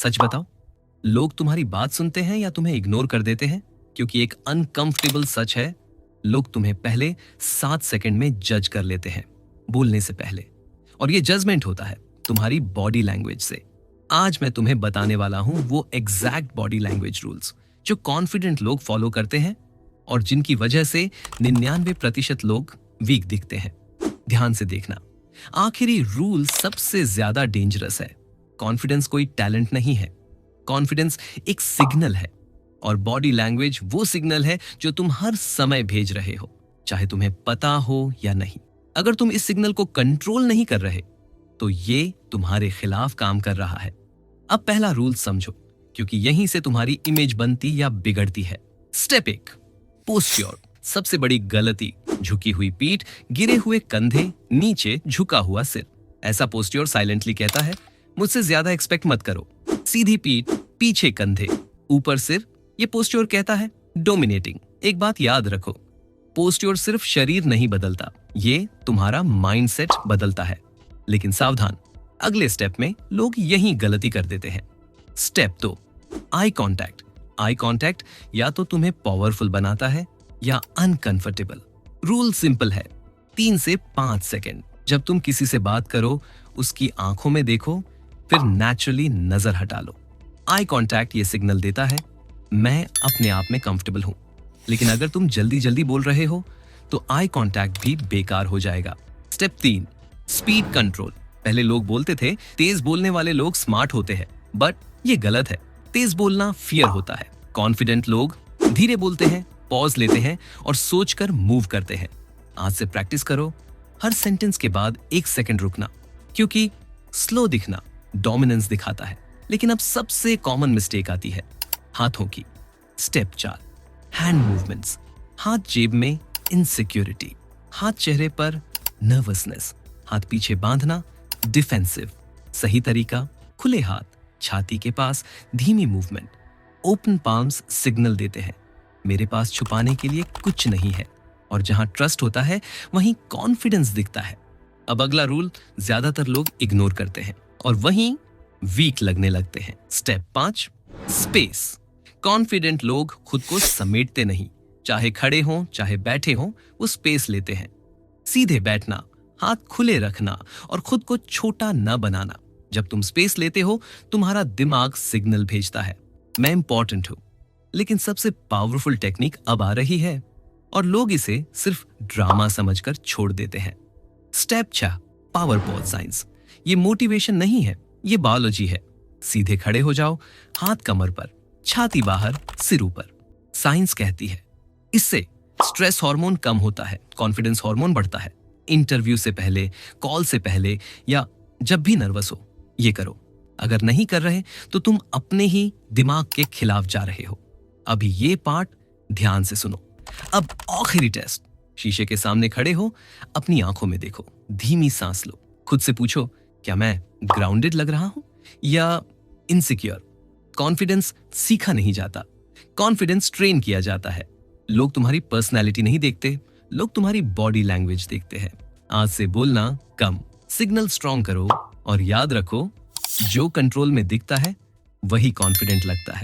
सच बताओ, लोग तुम्हारी बात सुनते हैं या तुम्हें इग्नोर कर देते हैं? क्योंकि एक अनकंफर्टेबल सच है, लोग तुम्हें पहले 7 सेकंड में जज कर लेते हैं बोलने से पहले। और ये जजमेंट होता है तुम्हारी बॉडी लैंग्वेज से। आज मैं तुम्हें बताने वाला हूं वो एग्जैक्ट बॉडी लैंग्वेज रूल्स जो कॉन्फिडेंट लोग फॉलो करते हैं और जिनकी वजह से 99% लोग वीक दिखते हैं। ध्यान से देखना, आखिरी रूल सबसे ज्यादा डेंजरस है। कॉन्फिडेंस कोई टैलेंट नहीं है, कॉन्फिडेंस एक सिग्नल है और बॉडी लैंग्वेज वो सिग्नल है जो तुम हर समय भेज रहे हो, चाहे तुम्हें पता हो या नहीं। अगर तुम इस सिग्नल को कंट्रोल नहीं कर रहे तो ये तुम्हारे खिलाफ काम कर रहा है। अब पहला रूल समझो, क्योंकि यहीं से तुम्हारी इमेज बनती या बिगड़ती है। स्टेप 1, पोस्च्योर। सबसे बड़ी गलती, झुकी हुई पीठ, गिरे हुए कंधे, नीचे झुका हुआ सिर। ऐसा पोस्च्योर साइलेंटली कहता है मुझसे ज्यादा एक्सपेक्ट मत करो। सीधी पीठ, पीछे कंधे, ऊपर सिर, ये पोस्च्योर कहता है डोमिनेटिंग। एक बात याद रखो, पोस्च्योर सिर्फ शरीर नहीं बदलता, ये तुम्हारा माइंडसेट बदलता है। लेकिन सावधान, अगले स्टेप में लोग यही गलती कर देते हैं। Step 2, eye contact. Eye contact या तो तुम्हें पावरफुल बनाता है या अनकंफर्टेबल। रूल सिंपल है, 3 से 5 सेकंड। जब तुम किसी से बात करो, उसकी आंखों में देखो, फिर नेचुरली नजर हटा लो। आई कांटेक्ट ये सिग्नल देता है मैं अपने आप में कंफर्टेबल हूं। लेकिन अगर तुम जल्दी जल्दी बोल रहे हो तो आई कांटेक्ट भी बेकार हो जाएगा। Step 3, speed control. पहले लोग बोलते थे तेज बोलने वाले लोग स्मार्ट होते हैं, बट ये गलत है। तेज बोलना फियर होता है। कॉन्फिडेंट लोग धीरे बोलते हैं, पॉज लेते हैं और सोचकर मूव करते हैं। आज से प्रैक्टिस करो, हर सेंटेंस के बाद 1 सेकंड रुकना, क्योंकि स्लो दिखना डोमिनेंस दिखाता है। लेकिन अब सबसे कॉमन मिस्टेक आती है हाथों की। Step 4, hand movements. हाथ जेब में इनसिक्योरिटी, हाथ चेहरे पर नर्वसनेस, हाथ पीछे बांधना डिफेंसिव। सही तरीका, खुले हाथ, छाती के पास धीमी मूवमेंट। ओपन पाल्म्स सिग्नल देते हैं मेरे पास छुपाने के लिए कुछ नहीं है। और जहां ट्रस्ट होता है वहीं कॉन्फिडेंस दिखता है। अब अगला रूल ज्यादातर लोग इग्नोर करते हैं और वहीं वीक लगने लगते हैं। Step 5, space. कॉन्फिडेंट लोग खुद को समेटते नहीं, चाहे खड़े हों चाहे बैठे हों, वो स्पेस लेते हैं। सीधे बैठना, हाथ खुले रखना और खुद को छोटा न बनाना। जब तुम स्पेस लेते हो, तुम्हारा दिमाग सिग्नल भेजता है मैं इंपॉर्टेंट हूं। लेकिन सबसे पावरफुल टेक्निक अब आ रही है और लोग इसे सिर्फ ड्रामा समझकर छोड़ देते हैं। Step 6, power pause science. ये मोटिवेशन नहीं है, ये बायोलॉजी है। सीधे खड़े हो जाओ, हाथ कमर पर, छाती बाहर, सिर ऊपर। साइंस कहती है इससे स्ट्रेस हार्मोन कम होता है, कॉन्फिडेंस हार्मोन बढ़ता है। इंटरव्यू से पहले, कॉल से पहले या जब भी नर्वस हो ये करो। अगर नहीं कर रहे तो तुम अपने ही दिमाग के खिलाफ जा रहे हो। अभी ये पार्ट ध्यान से सुनो। अब आखिरी टेस्ट, शीशे के सामने खड़े हो, अपनी आंखों में देखो, धीमी सांस लो, खुद से पूछो क्या मैं ग्राउंडेड लग रहा हूं या इनसिक्योर। कॉन्फिडेंस सीखा नहीं जाता, कॉन्फिडेंस ट्रेन किया जाता है। लोग तुम्हारी पर्सनैलिटी नहीं देखते, लोग तुम्हारी बॉडी लैंग्वेज देखते हैं। आज से बोलना कम, सिग्नल स्ट्रॉन्ग करो और याद रखो जो कंट्रोल में दिखता है वही कॉन्फिडेंट लगता है।